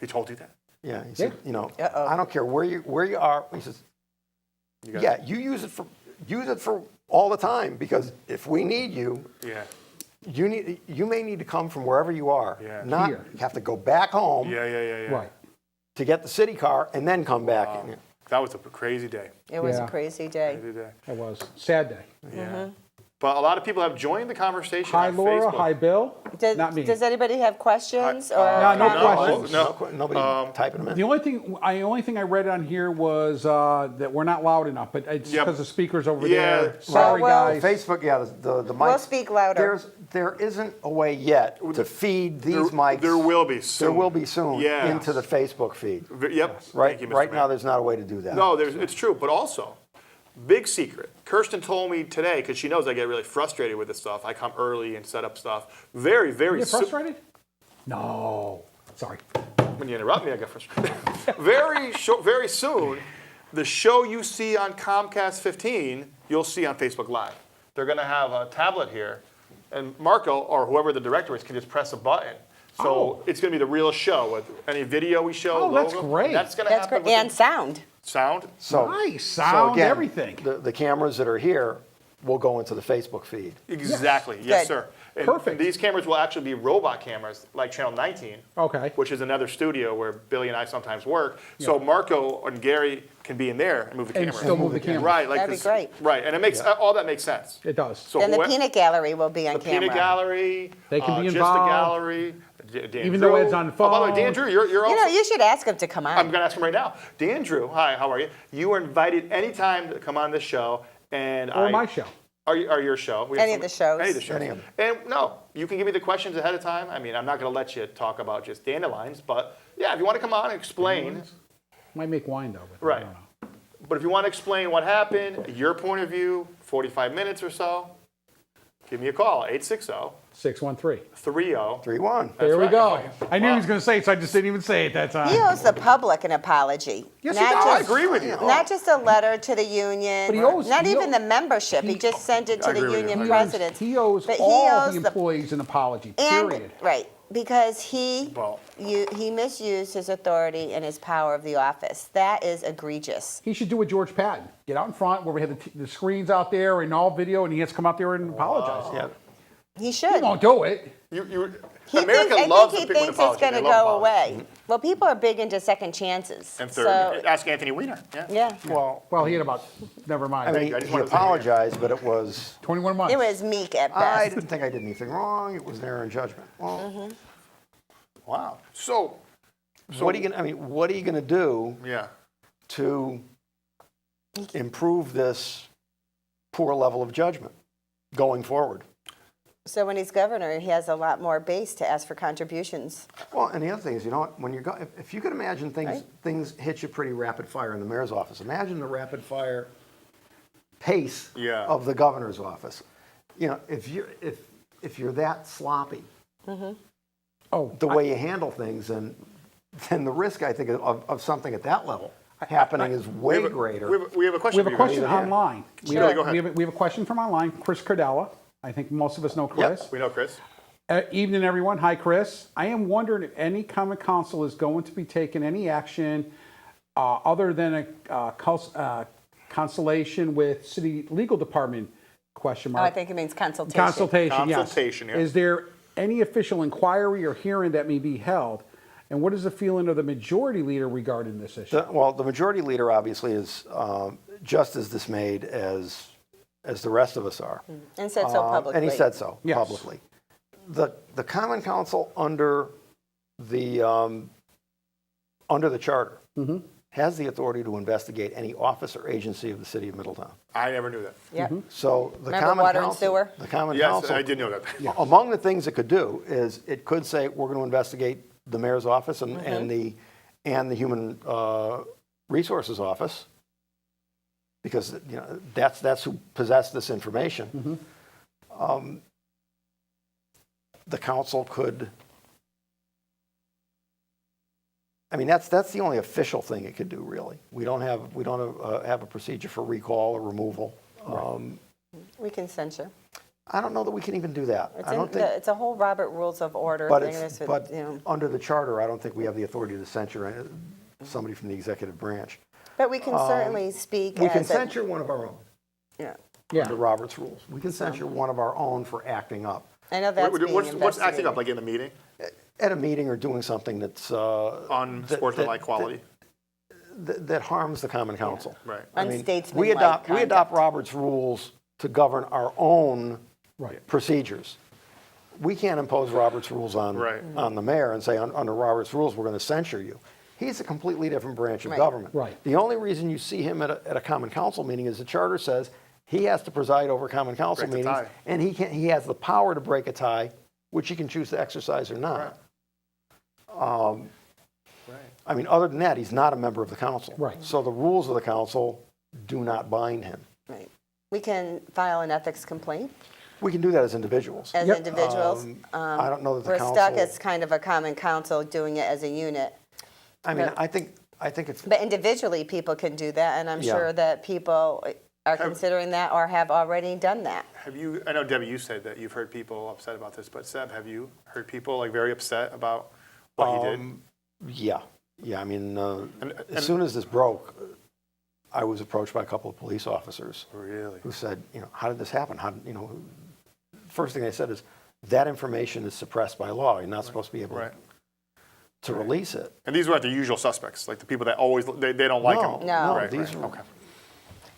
He told you that? Yeah, he said, Uh-oh. I don't care where you are. He says, You got yeah, you use it for all the time because if we need you, Yeah. you may need to come from wherever you are. Yeah. Not Here. have to go back home Yeah. Right. to get the city car and then come back. Wow. in. That was a crazy day. It was Yeah. a crazy day. Crazy day. It was sad day. Yeah. But a lot of people have joined the conversation Hi, on Laura. Facebook. Hi, Bill. Does, Not me. does anybody have questions? or no comments? questions. Nobody typing them in. The only thing I read on here was that we're not loud enough, but it's Yep. because the speakers over Yeah. there. Sorry, Well, guys. Facebook, yeah, the mics. We'll speak louder. There isn't a way yet to feed these mics. There will be soon. There will be soon Yeah. into the Facebook feed. Yep. Right, Thank you, Mr. right Mayor. now, there's not a way to do that. No, it's true. But also, big secret. Kirsten told me today, because she knows I get really frustrated with this stuff. I come early and set up stuff. Very, very You get frustrated? No. Sorry. When you interrupt me, I get frustrated. Very soon, the show you see on Comcast 15, you'll see on Facebook Live. They're going to have a tablet here, and Marco, or whoever the director is, can just press a button. So it's going to be the real show with any video we show. Oh, that's logo. great. That's going to That's happen. great. And sound. Sound. So, Nice. so Sound, again, everything. The cameras that are here will go into the Facebook feed. Exactly. Yes, Good. sir. And Perfect. These cameras will actually be robot cameras, like Channel 19. Okay. Which is another studio where Billy and I sometimes work. So Marco and Gary can be in there and move the And camera. still move the camera. Right. Like That'd be 'cause- great. Right. And it makes all that makes sense. It does. So Then the whoever- peanut gallery will be on the camera. peanut gallery. They can be Just involved. the gallery. Dan Even Drew. though Ed's on the Oh, by the way, phone. Dan Drew, you're also. You know, you should ask him to come on. I'm going to ask him right now. Dan Drew, hi, how are you? You are invited anytime to come on this show. And Or my show. Or your show. We have Any of the shows. Any of the shows. Any of them. And no, you can give me the questions ahead of time. I mean, I'm not going to let you talk about just dandelions, but yeah, if you want to come on and explain. Might make wine though. But Right. I don't know. But if you want to explain what happened, your point of view, 45 minutes or so, give me a call, 860-30. 613. 3-1. There we right. go. Oh, I knew wow. he was going to say it, so I just didn't even say it that time. He owes the public an apology. Yes, he Not does. I just- agree with you. Not just a letter to the union, But he owes- not he even owe- the membership. He just sent it I to the agree with you. union He owes- presidents. He owes But all the the- employees an apology, And, period. right, because he Well- he misused his authority and his power of the office. That is egregious. He should do what George Patton. Get out in front where we have the screens out there and all video, and he has to come out there and apologize. Yeah. He He should. won't do it. He America thinks, loves I the think people he thinks it's going to go away. Well, people are big into second chances. And third, So, ask Anthony Weiner. yeah. Well, he had about, never mind. I mean, I just he wanted to say- apologized, but it was, 21 months. It was meek at I best. didn't think I did anything wrong. It was an error in judgment. Well, Wow. So what are you going to do yeah. to improve this poor level of judgment going forward? So when he's governor, he has a lot more base to ask for contributions. Well, and the other thing is, when you go, if you could imagine Right. things hit you pretty rapid fire in the mayor's office. Imagine the rapid fire pace Yeah. of the governor's office. If you're that sloppy, Oh, the way you handle things, then the risk, I think, of something at that level happening is way greater. We have a question. we have a for you question guys. online. Sure, go ahead. We have a question from online. Chris Cardella. I think most of us know Chris. Yep, we know Chris. Evening, everyone. Hi, Chris. I am wondering if any common council is going to be taking any action other than a consultation with city legal department, question Oh, I mark. think it means consultation. Consultation, yes. Consultation, yeah. Is there any official inquiry or hearing that may be held? And what is the feeling of the majority leader regarding this issue? The majority leader obviously is just as dismayed as the rest of us are. And said so publicly. And he said so Yes. publicly. The Common Council under the charter has the authority to investigate any office or agency of the city of Middletown. I never knew that. Yep. So the Remember Common water and Council, sewer? the Common Yes, Council, I did know that. among the things it could do is it could say we're going to investigate the mayor's office and the human resources office, because that's who possessed this information. The council could. I mean, that's the only official thing it could do, really. We don't have a procedure for recall or removal. We can censure. I don't know that we can even do that. It's a whole Robert Rules of Order But, thing. under the charter, I don't think we have the authority to censure somebody from the executive branch. But we can certainly speak We can as censure one of our own. Yeah. Under Robert's rules. We can censure one of our own for acting up. I know that's being What's acting up, investigated. like in a meeting? At a meeting or doing something that's Unsportsmanlike quality? that harms the Common Council. Right. I mean, Unstatesmanlike we adopt conduct. Robert's rules to govern our own procedures. We can't impose Robert's rules on the mayor and say, under Robert's rules, we're going to censure you. He's a completely different branch of government. Right. The only reason you see him at a Common Council meeting is the charter says he has to preside over Common Council Break the meetings, tie. and he has the power to break a tie, which he can choose to exercise or not. I mean, other than that, he's not a member of the council. Right. So the rules of the council do not bind him. Right. We can file an ethics complaint We can do that as individuals. as individuals. I don't know that the We're council. stuck as kind of a common council doing it as a unit. I mean, I think it's. But individually, people can do that, and I'm Yeah. sure that people are considering that or have already done that. I know, Debbie, you said that you've heard people upset about this, but Seb, have you heard people like very upset about what he did? Yeah. I mean, as soon as this broke, I was approached by a couple of police officers. Really? Who said, how did this happen? First thing they said is, that information is suppressed by law. You're not supposed to be able to release it. And these weren't the usual suspects, like the people that always, they don't like him. No. Right, these right. were- Okay.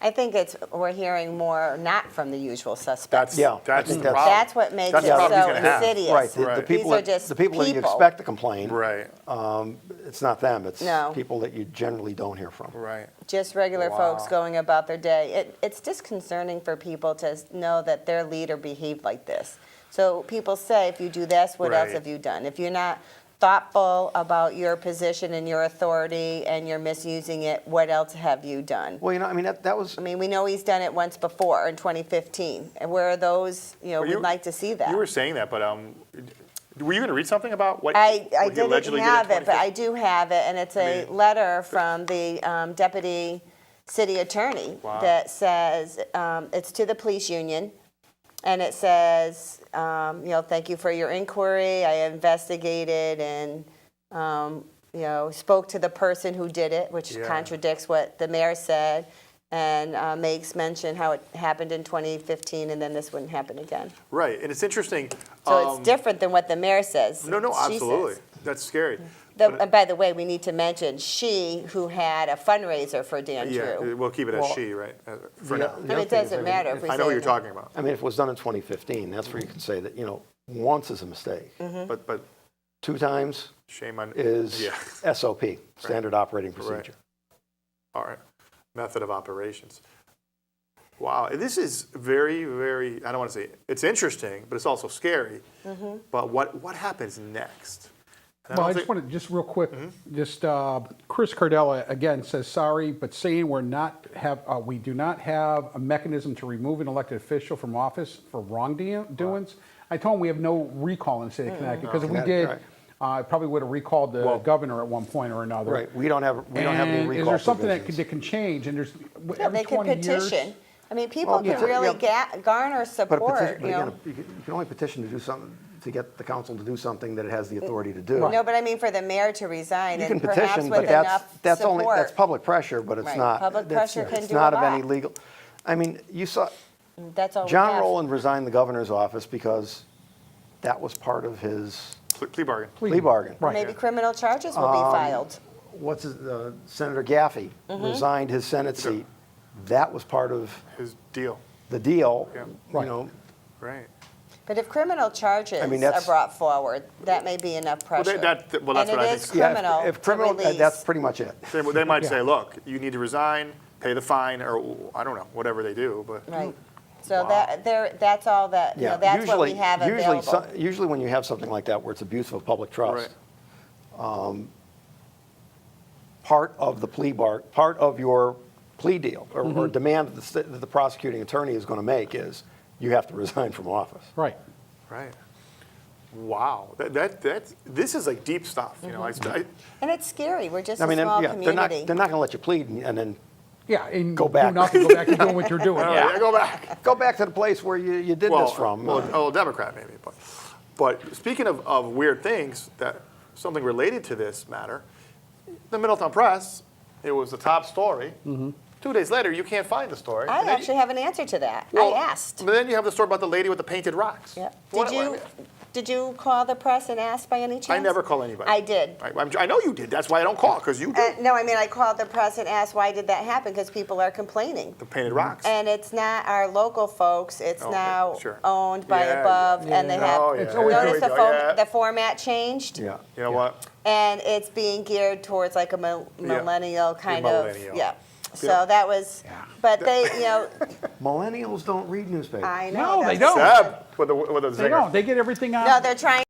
I think we're hearing more not from the usual suspects. Yeah, I That's think the that's- problem. That's what makes That's it the problem he's so gonna have. insidious. Right. The Right. people These are that, just the people that you people. expect to complain, Right, it's not them. It's No. people that you generally don't hear from. right. Just regular folks going about their day. It's disconcerting for people to know that their leader behaved like this. So people say, if you do this, what else Right. have you done? If you're not thoughtful about your position and your authority and you're misusing it, what else have you done? Well, I mean, that was. I mean, we know he's done it once before in 2015. And where are those, we'd like to see that. You were saying that, but were you going to read something about what I what he didn't allegedly have did in it, but I do have it, and it's a letter from the deputy city attorney that says, it's to the police union, and it says, thank you for your inquiry. I investigated and, spoke to the person who did it, which contradicts what the mayor said, and makes mention how it happened in 2015, and then this wouldn't happen again. Right, and it's interesting. So it's different than what the mayor says. No, She absolutely. says. That's scary. And by the way, we need to mention she who had a fundraiser for Dan Yeah, Drew. we'll keep it as she, right? For now. I mean, it doesn't matter if we say I know what you're that. talking about. I mean, if it was done in 2015, that's where you can say that, once is a mistake. But 2 times shame on is SOP, standard operating procedure. All right. Method of operations. Wow, this is very, very, I don't want to say, it's interesting, but it's also scary. But what happens next? Well, I just want to, just real quick, Chris Cardella again says, sorry, but saying we do not have a mechanism to remove an elected official from office for wrongdoings. I told him we have no recall in the city of Connecticut, because if we did, I probably would have recalled the governor at one point or another. Right, we don't have any recall Is there something provisions. that can change? And there's Yeah, every they could 20 years. petition. I mean, people can really garner But support, again, you can only petition to do something, to get the council to do something that it has the authority to do. No, but I mean for the mayor to resign You and can perhaps petition, with but enough that's support. public pressure, but it's Right. not. Public pressure can It's do not a of any lot. legal. I mean, you saw, That's all we John have. Rowland resigned the governor's office because that was part of his Plea bargain. plea bargain. Maybe criminal charges will be filed. Senator Gaffey resigned his Senate seat. That was part of His deal. the deal, Yeah. you know. Right. But if criminal charges I mean, are that's- brought forward, that may be enough pressure. that's And what I it think. is Yeah, criminal If criminal, to release. that's pretty much it. They might say, look, you need to resign, pay the fine, or I don't know, whatever they do, but. Right. So Wow. that's all that, you know, that's what we have available. Usually when you have something like that where it's abuse of public trust, part of the part of your plea deal or demand that the prosecuting attorney is going to make is you have to resign from office. Right. Right. Wow. This is like deep stuff, you know. And it's scary. We're just I a mean, small they're not community. going to let you plead and then Yeah, and Go back. do nothing, go back to doing what you're doing. Yeah, go back. go back to the place where you did this from. Well, Democrat maybe, but speaking of weird things, that something related to this matter, the Middletown Press, it was the top story. 2 days later, you can't find the story. I And then actually have an answer to that. well, I asked. But then you have the story about the lady with the painted rocks. Yep. What- Did you call the press and ask by any chance? I never call anybody. I did. I know you did. That's why I don't call, because you did. No, I mean, I called the press and asked why did that happen, because people are complaining. The painted rocks. And it's not our local folks, it's Okay, now sure. owned by Yeah, Above, and they have, Oh, yeah. It's always notice Here we go, yeah. the format changed? Yeah. You know what? And it's being geared towards like a millennial kind of, millennial. yeah. So Yeah. that was, but they, you know, Millennials don't read newspapers. I know. No, they that's- don't. Seb with the They zinger. don't. They get everything on. No, they're trying